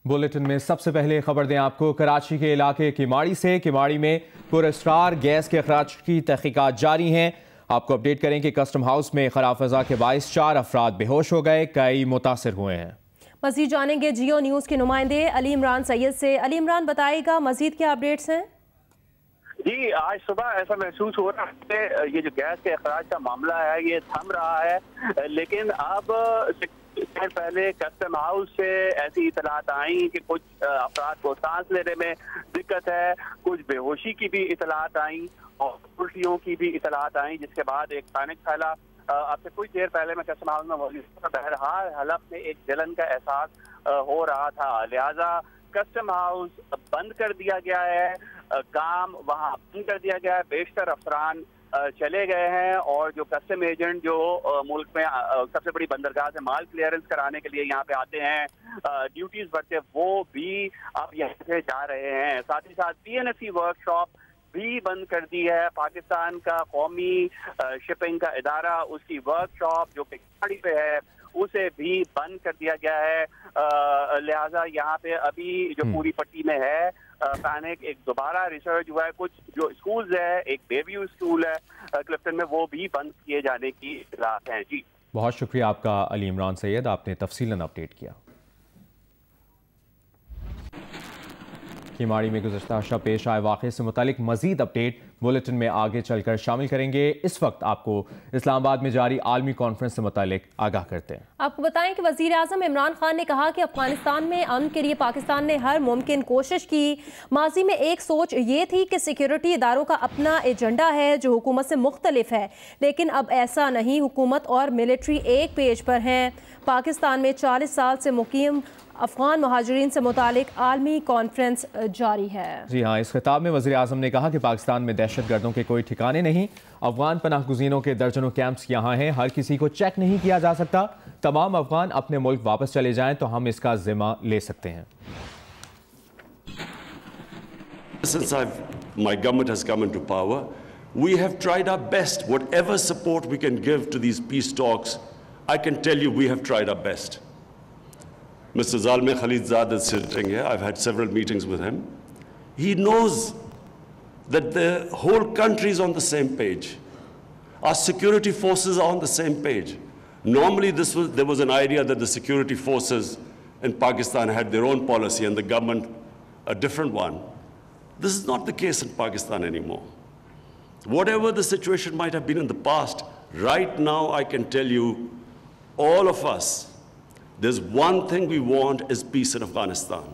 Bulletin में सबसे पहले खबर दें आपको कराची के इलाके किमाड़ी से। किमाड़ी में पुरस्कार गैस के अखराज की तहकीकात जारी हैं। आपको अपडेट करें कि कस्टम हाउस में खराब फजा के बाइस 4 अफराद बेहोश हो गए, कई मुतासिर हुए हैं। मजीद जानेंगे जियो न्यूज़ के नुमाइंदे अली इमरान सैयद से। अली इमरान, बताएगा मजीद क्या अपडेट्स हैं? जी, आज सुबह ऐसा महसूस हो रहा है ये जो गैस के अखराज का मामला है ये थम रहा है, लेकिन अब पहले कस्टम हाउस से ऐसी इतलात आई कि कुछ अफराद को सांस लेने में दिक्कत है, कुछ बेहोशी की भी इतलात आई और उल्टियों की भी इतलात आई, जिसके बाद एक पैनिक फैला। अब से कुछ देर पहले मैं कस्टम हाउस में मौजूद था। बहरहाल हलफ में एक जलन का एहसास हो रहा था, लिहाजा कस्टम हाउस बंद कर दिया गया है, काम वहाँ बंद कर दिया गया है। बेशतर अफरान चले गए हैं और जो कस्टम एजेंट जो मुल्क में सबसे बड़ी बंदरगाह से माल क्लियरेंस कराने के लिए यहाँ पे आते हैं, ड्यूटीज भरते, वो भी अब यहाँ से जा रहे हैं। साथ ही साथ PNSE वर्कशॉप भी बंद कर दी है। पाकिस्तान का कौमी शिपिंग का इदारा, उसकी वर्कशॉप जो किमाड़ी पे है, उसे भी बंद कर दिया गया है। लिहाजा यहाँ पे अभी जो पूरी पट्टी में है पैनिक, एक दोबारा रिसर्च हुआ है। कुछ जो स्कूल्स है, एक बेबी स्कूल है क्लिफ्टन में, वो भी बंद किए जाने की इतलात हैं। जी, बहुत शुक्रिया आपका अली इमरान सैयद, आपने तफसीलन अपडेट किया। किमाड़ी में गुज़श्ता शब पेश आए वाक़े से मुतालिक मज़ीद अपडेट बुलेटिन में आगे चलकर शामिल करेंगे। इस वक्त आपको इस्लामाबाद में जारी आलमी कॉन्फ्रेंस से मुतालिक आगाह करते हैं। आपको बताएं कि वज़ीर आज़म इमरान खान ने कहा कि अफगानिस्तान में अमन के लिए पाकिस्तान ने हर मुमकिन कोशिश की। माजी में एक सोच ये थी कि सिक्योरिटी इदारों का अपना एजेंडा है जो हुकूमत से मुख्तलिफ है, लेकिन अब ऐसा नहीं। हुकूमत और मिलिट्री एक पेज पर हैं। पाकिस्तान में 40 साल से मुकीम अफगान महाजरीन से मुतालिक आलमी कॉन्फ्रेंस जारी है। जी हाँ, इस खिताब में वज़ीर आज़म ने कहा कि पाकिस्तान में दहशतगर्दों के कोई ठिकाने नहीं। अफगान पनाह गुज़ीनों के दर्जनों कैंप्स यहाँ हैं, हर किसी को चेक नहीं किया जा सकता। तमाम अफगान अपने मुल्क वापस चले जाएं तो हम इसका जिम्मा ले सकते हैं। Since my government has come into power, we have tried our best. Whatever support we can give to these peace talks, I can tell you we have tried our best. Mr. Zalmay Khalilzad is sitting here. I've had several meetings with him. He knows that the whole country is on the same page. Our security forces are on the same page. Normally there was an idea that the security forces in Pakistan had their own policy and the government a different one. This is not the case in Pakistan anymore. Whatever the situation might have been in the past, right now I can tell you, all of us, there's one thing we want is peace in Afghanistan.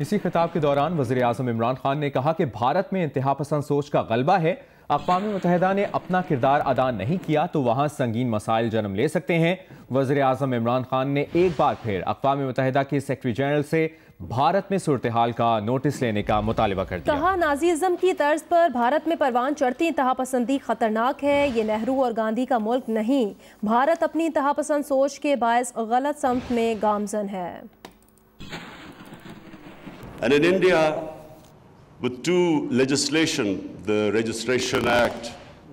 इसी खिताब के दौरान वज़ीर आज़म इमरान खान ने कहा कि भारत में इंतहा पसंद सोच का गलबा है। अक़वाम मुत्तहिदा ने अपना किरदार अदा नहीं किया तो वहाँ संगीन मसाइल जन्म ले सकते हैं। वज़ीर आज़म इमरान खान ने एक बार फिर अक़वाम मुत्तहिदा के सेक्रेटरी जनरल से भारत में सूरत हाल का नोटिस लेने का मुतालबा कर दिया। कहा, नाज़िज़्म की तर्ज पर भारत में परवान चढ़ती इंतहा पसंदी खतरनाक है। ये नेहरू और गांधी का मुल्क नहीं। भारत अपनी इंतहा पसंद सोच के बायस गलत समत में गामजन है। And in India, with two legislation, the Registration Act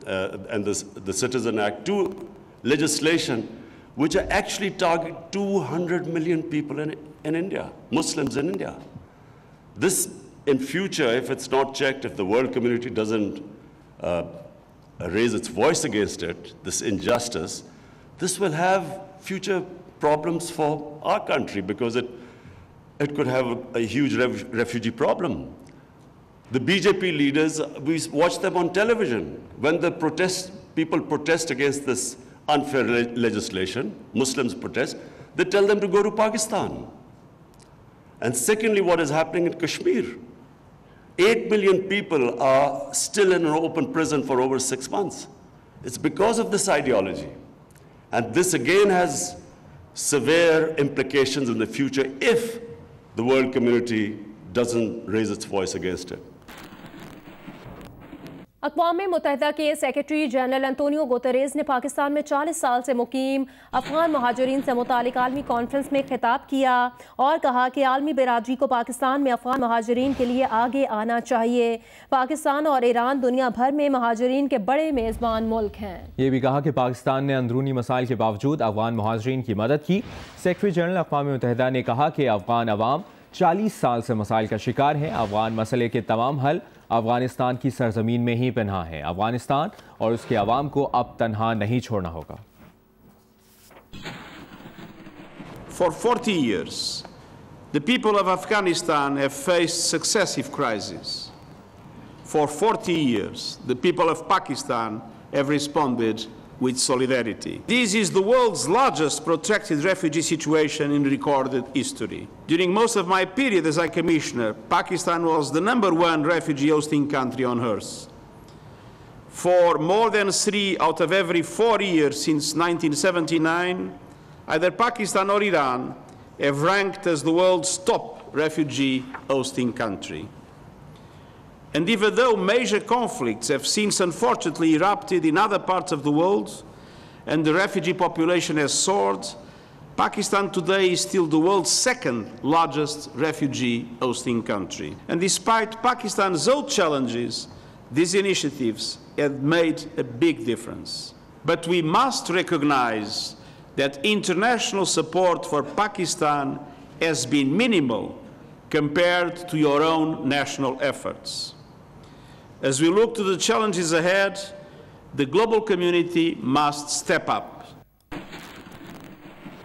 and the Citizen Act, two legislation which are actually target 200 million people in India, Muslims in India. This, in future, if it's not checked, if the world community doesn't raise its voice against it, this injustice, this will have future problems for our country because it could have a huge refugee problem. The BJP leaders, we watch them on television. When the people protest against this unfair legislation, Muslims protest, they tell them to go to Pakistan. And secondly, what is happening in Kashmir? 8 million people are still in an open prison for over 6 months. It's because of this ideology. And this again has severe implications in the future if the world community doesn't raise its voice against it. अक़वाम मुत्तहिदा के secretary general Antonio Guterres ने पाकिस्तान में 40 साल से मुकीम अफ़गान महाजरीन से मुतालिक आलमी conference में खिताब किया और कहा कि आलमी बिरादरी को पाकिस्तान में अफ़गान महाजरीन के लिए आगे आना चाहिए। पाकिस्तान और ईरान दुनिया भर में महाजरीन के बड़े मेज़बान मुल्क हैं। ये भी कहा कि पाकिस्तान ने अंदरूनी मसाइल के बावजूद अफ़गान महाजरीन की मदद की। सेक्रेटरी जनरल अक़वाम मुत्तहिदा ने कहा कि अफ़गान अवाम 40 साल से मसाइल का शिकार है। अफ़गान मसले के तमाम हल अफ़गानिस्तान की सरजमीन में ही पन्हा है। अफ़गानिस्तान और उसके अवाम को अब तन्हा नहीं छोड़ना होगा। For 40 years, the people of Afghanistan have faced successive crises. For 40 years, the people of Pakistan have responded with solidarity. This is the world's largest protracted refugee situation in recorded history. During most of my period as High Commissioner, Pakistan was the #1 refugee hosting country on earth. For more than 3 out of every 4 years since 1979, either Pakistan or Iran have ranked as the world's top refugee hosting country. And even though major conflicts have since unfortunately erupted in other parts of the world and the refugee population has soared, Pakistan today is still the world's second largest refugee hosting country. And despite Pakistan's own challenges, these initiatives have made a big difference. But we must recognize that international support for Pakistan has been minimal compared to your own national efforts. As we look to the challenges ahead, the global community must step up.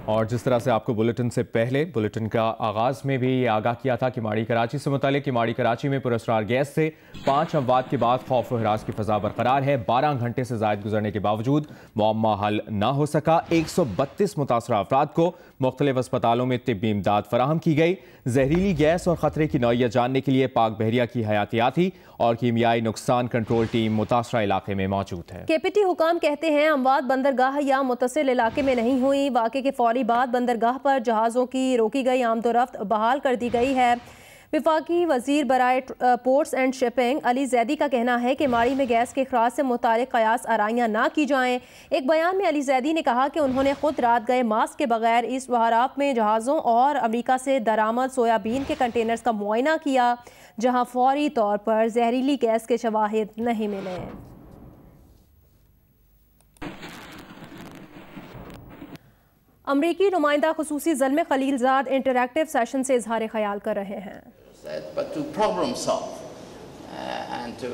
और जिस तरह से आपको bulletin से पहले bulletin का आगाज़ में भी ये आगाह किया था कि माड़ी कराची से मुतालिक कि माड़ी कराची में पुरस्कार गैस से 5 अमवात के बाद खौफ व हिरास की फ़ज़ा बरकरार है। 12 घंटे से ज़ायद गुजरने के बावजूद मुअम्मा हल ना हो सका। 132 मुतासरा अफराद को मुख्तलिफ अस्पतालों में तिब्बी इमदाद फराहम की गई। जहरीली गैस और ख़तरे की नौइयत जानने के लिए पाक बहरिया की हयातियाती और कीमियाई नुकसान कंट्रोल टीम मुतासरा इलाके में मौजूद है। KPT हुकाम कहते हैं अमवात बंदरगाह या मुतसिल इलाके में नहीं हुई। वाक़े के फौरी बाद बंदरगाह पर जहाज़ों की रोकी गई आमदोरफ्त बहाल कर दी गई है। विफाकी वजीर बराए ports and shipping Ali Zaidi का कहना है कि माड़ी में गैस के अखराज से मुतालिक कयास आराइयाँ ना की जाएं। एक बयान में अली जैदी ने कहा कि उन्होंने खुद रात गए मास्क के बगैर इस बहरात में जहाज़ों और अमरीका से दरामद सोयाबीन के कंटेनर्स का मुआयना किया, जहां फौरी तौर पर जहरीली गैस के शवाहिद नहीं मिले। अमरीकी नुमाइंदा खुसूसी ज़ल्मे खलीलजाद इंटरैक्टिव सेशन से इजहार ख्याल कर रहे हैं। But to problem solve and to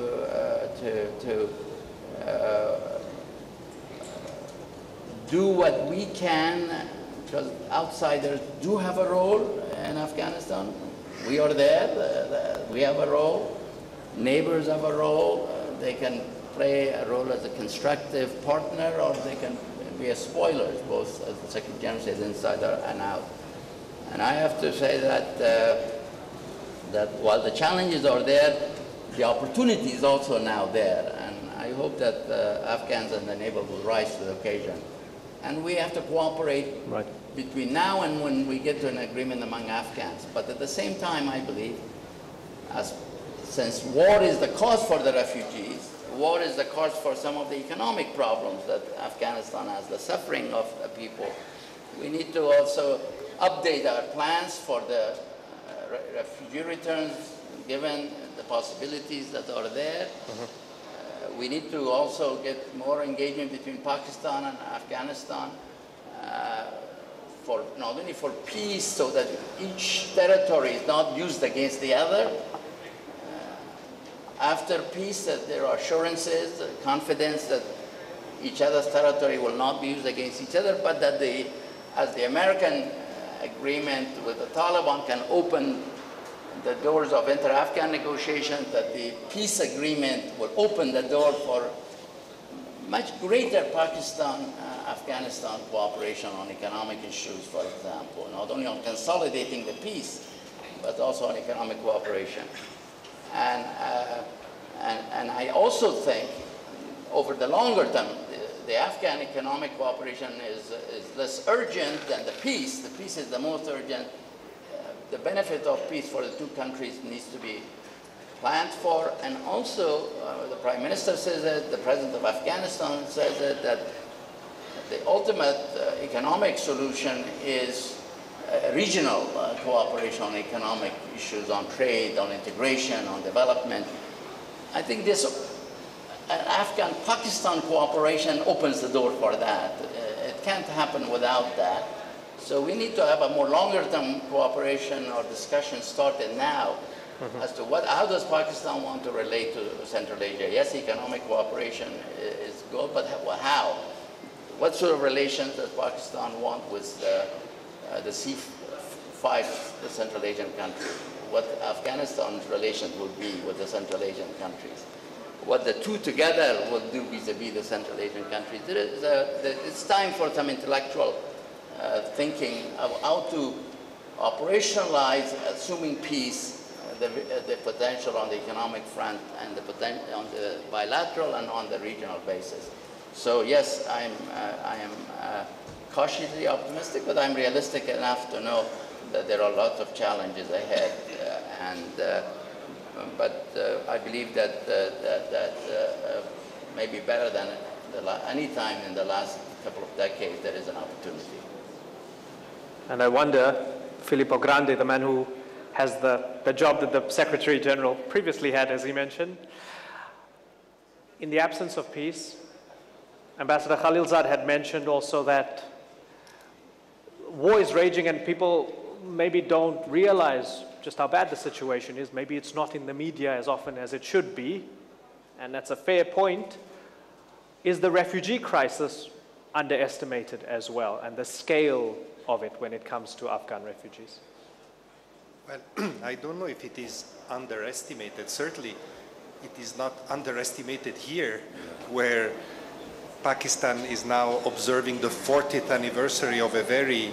do what we can, because outsiders do have a role in Afghanistan. We are there, we have a role, neighbors have a role, they can play a role as a constructive partner or they can be a spoilers, both as the Secretary General says, inside and out. And I have to say that that while the challenges are there, the opportunity is also now there. And I hope that Afghans and the neighbor will rise to the occasion. And we have to cooperate between now and when we get to an agreement among Afghans. But at the same time, I believe, since war is the cause for the refugees, war is the cause for some of the economic problems that Afghanistan has, the suffering of the people, we need to also update our plans for the refugee returns, given the possibilities that are there. We need to also get more engagement between Pakistan and Afghanistan, for not only for peace, so that each territory is not used against the other. After peace, that there are assurances, confidence that each other's territory will not be used against each other, but that as the American agreement with the Taliban can open the doors of inter-Afghan negotiations, that the peace agreement will open the door for much greater Pakistan-Afghanistan cooperation on economic issues, for example, not only on consolidating the peace, but also on economic cooperation. And I also think, over the longer term, the Afghan economic cooperation is less urgent than the peace. The peace is the most urgent. The benefit of peace for the two countries needs to be planned for, and also the Prime Minister says it, the President of Afghanistan says it, that the ultimate economic solution is regional cooperation on economic issues, on trade, on integration, on development. I think this Afghan-Pakistan cooperation opens the door for that. It can't happen without that. So we need to have a more longer-term cooperation or discussion started now as to how does Pakistan want to relate to Central Asia. Yes, economic cooperation is good, but how? What sort of relations does Pakistan want with the C5, the Central Asian countries? What Afghanistan's relations will be with the Central Asian countries? What the two together will do vis-a-vis the Central Asian countries? It's time for some intellectual thinking of how to operationalize, assuming peace, the potential on the economic front and the potential on the bilateral and on the regional basis. So yes, I am cautiously optimistic, but I'm realistic enough to know that there are lots of challenges ahead, but I believe that maybe better than any time in the last couple of decades, there is an opportunity. And I wonder, Filippo Grandi, the man who has the job that the Secretary General previously had, as he mentioned, in the absence of peace, Ambassador Khalilzad had mentioned also that war is raging and people maybe don't realize just how bad the situation is. Maybe it's not in the media as often as it should be, and that's a fair point. Is the refugee crisis underestimated as well, and the scale of it when it comes to Afghan refugees? Well, I don't know if it is underestimated. Certainly, it is not underestimated here, where Pakistan is now observing the 40th anniversary of a very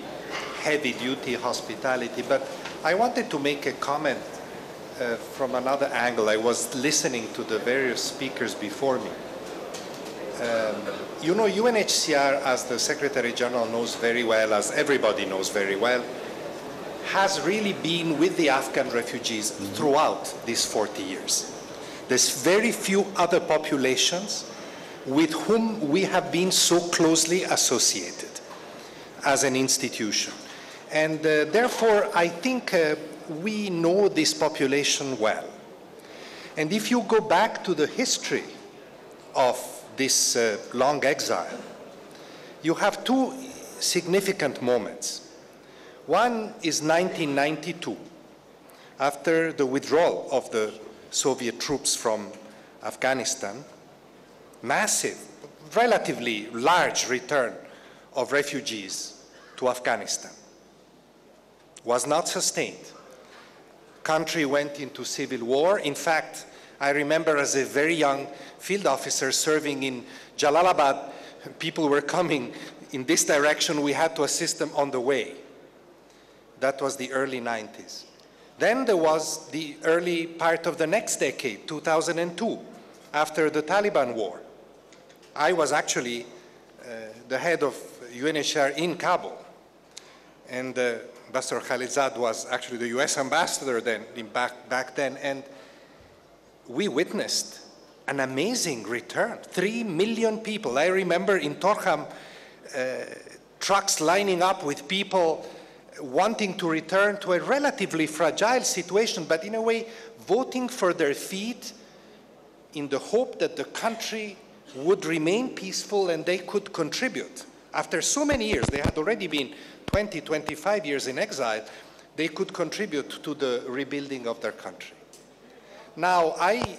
heavy-duty hospitality. But I wanted to make a comment from another angle. I was listening to the various speakers before me. You know, UNHCR, as the Secretary General knows very well, as everybody knows very well, has really been with the Afghan refugees throughout these 40 years. There's very few other populations with whom we have been so closely associated as an institution. And therefore, I think we know this population well. And if you go back to the history of this long exile, you have two significant moments. One is 1992, after the withdrawal of the Soviet troops from Afghanistan. Massive, relatively large return of refugees to Afghanistan was not sustained. Country went into civil war. In fact, I remember as a very young field officer serving in Jalalabad, people were coming in this direction. We had to assist them on the way. That was the early 90s. Then there was the early part of the next decade, 2002, after the Taliban war. I was actually the head of UNHCR in Kabul, and Ambassador Khalilzad was actually the US ambassador then, back then, and we witnessed an amazing return. 3 million people. I remember in Torkham, trucks lining up with people wanting to return to a relatively fragile situation, but in a way voting for their feet in the hope that the country would remain peaceful and they could contribute. After so many years, they had already been 20, 25 years in exile, they could contribute to the rebuilding of their country. Now, I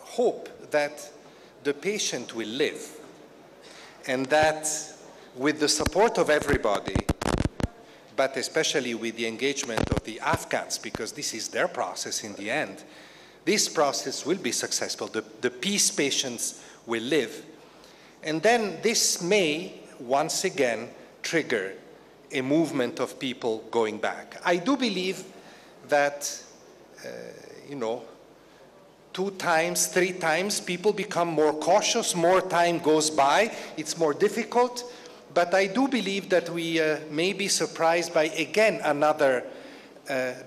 hope that the patient will live, and that with the support of everybody, but especially with the engagement of the Afghans, because this is their process in the end, this process will be successful. The peace patients will live. And then this may, once again, trigger a movement of people going back. I do believe that, you know, 2 times, 3 times, people become more cautious, more time goes by, it's more difficult, but I do believe that we may be surprised by, again, another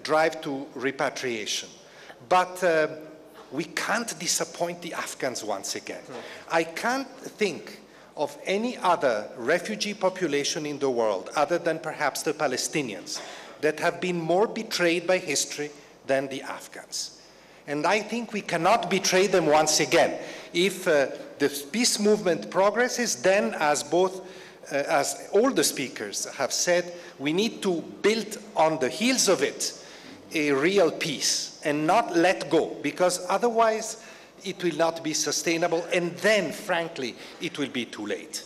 drive to repatriation. But we can't disappoint the Afghans once again. I can't think of any other refugee population in the world, other than perhaps the Palestinians, that have been more betrayed by history than the Afghans. And I think we cannot betray them once again. If the peace movement progresses, then as all the speakers have said, we need to build on the heels of it a real peace and not let go, because otherwise it will not be sustainable, and then, frankly, it will be too late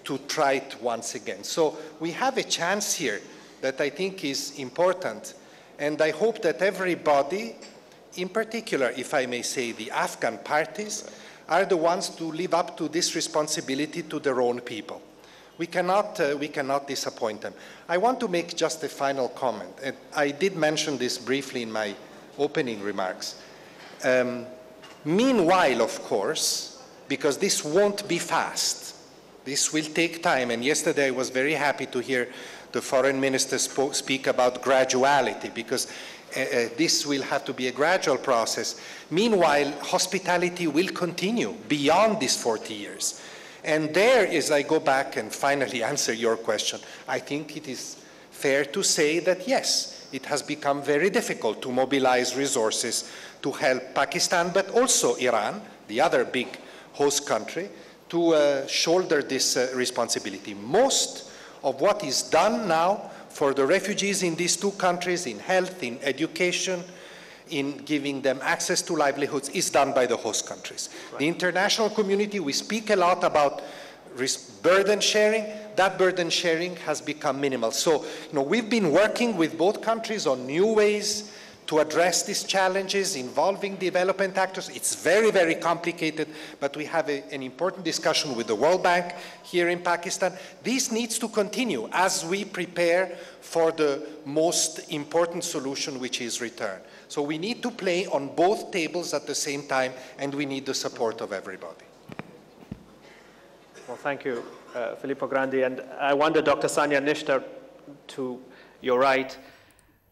to try it once again. So we have a chance here that I think is important, and I hope that everybody, in particular, if I may say, the Afghan parties, are the ones to live up to this responsibility to their own people. We cannot disappoint them. I want to make just a final comment, and I did mention this briefly in my opening remarks. Meanwhile, of course, because this won't be fast, this will take time, and yesterday I was very happy to hear the foreign minister speak about graduality, because this will have to be a gradual process. Meanwhile, hospitality will continue beyond these 40 years. And there, as I go back and finally answer your question, I think it is fair to say that, yes, it has become very difficult to mobilize resources to help Pakistan, but also Iran, the other big host country, to shoulder this responsibility. Most of what is done now for the refugees in these two countries, in health, in education, in giving them access to livelihoods, is done by the host countries. Right. The international community, we speak a lot about burden sharing. That burden sharing has become minimal. So, we've been working with both countries on new ways to address these challenges involving development actors. It's very, very complicated, but we have an important discussion with the World Bank here in Pakistan. This needs to continue as we prepare for the most important solution, which is return. So we need to play on both tables at the same time, and we need the support of everybody. Well, thank you, Filippo Grandi. And I wonder, Dr. Sania Nishtar, to your right,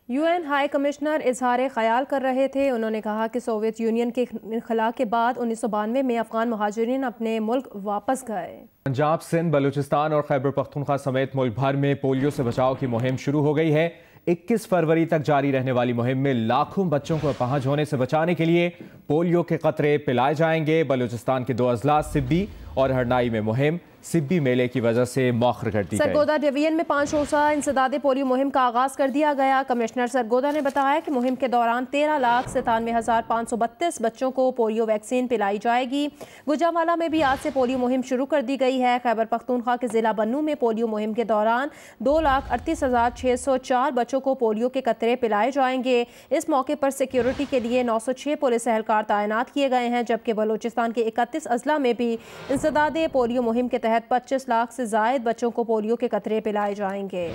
UN high commissioner इजहार ख्याल कर रहे थे। उन्होंने कहा कि Soviet union के इनखला के बाद 1992 में अफगान महाजिरीन अपने मुल्क वापस गए। पंजाब, सिंध, बलूचिस्तान और खैबर पख्तूनख्वा समेत मुल्क भर में पोलियो से बचाव की मुहिम शुरू हो गई है। 21 फरवरी तक जारी रहने वाली मुहिम में लाखों बच्चों को अपाहज होने से बचाने के लिए पोलियो के कतरे पिलाए जाएंगे। बलूचिस्तान के 2 अजला सिब्बी और हरनाई में मुहिम सिब्बी मेले की वजह से मौखर कर दी गई। सरगोदा डिवीजन में 5 रोज़ा इंसदादे पोलियो मुहिम का आगाज कर दिया गया। कमिश्नर सरगोदा ने बताया कि मुहिम के दौरान 13,97,532 बच्चों को पोलियो वैक्सीन पिलाई जाएगी। गुजरांवाला में भी आज से पोलियो मुहिम शुरू कर दी गई है। खैबर पख्तूनख्वा के जिला बन्नू में पोलियो मुहिम के दौरान 2,38,604 बच्चों को पोलियो के कतरे पिलाए जाएंगे। इस मौके पर सिक्योरिटी के लिए 906 पुलिस एहलकार तैनात किए गए हैं, जबकि बलूचिस्तान के 31 अजला में भी इंसदादे पोलियो मुहिम के तहत 25 लाख से जायद बच्चों को पोलियो के कतरे पिलाए जाएंगे।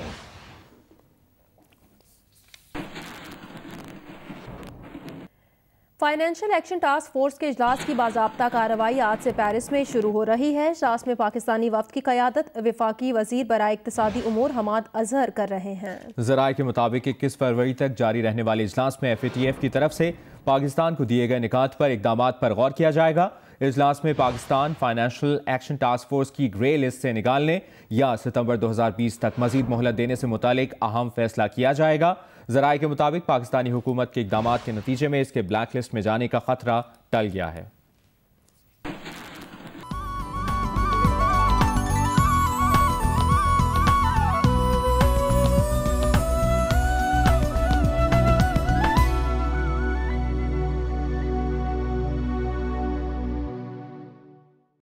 फाइनेंशियल एक्शन टास्क फोर्स के इजलास की बाज़ाब्ता कार्रवाई आज से पेरिस में शुरू हो रही है। इजलास में पाकिस्तानी वफ्द की क़यादत वफाकी वज़ीर बराए इक़्तिसादी उमूर हमाद अजहर कर रहे हैं। ज़राए के मुताबिक 21 फरवरी तक जारी रहने वाले इजलास में FATF की तरफ से पाकिस्तान को दिए गए निकात पर इक़दामात पर गौर किया जाएगा। इजलास में Pakistan financial action task force की ग्रे लिस्ट से निकालने या सितंबर 2020 तक मजीद मोहलत देने से मुतालिक अहम फैसला किया जाएगा। ज़राए के मुताबिक पाकिस्तानी हुकूमत के इक़दामात के नतीजे में इसके ब्लैक लिस्ट में जाने का खतरा टल गया है।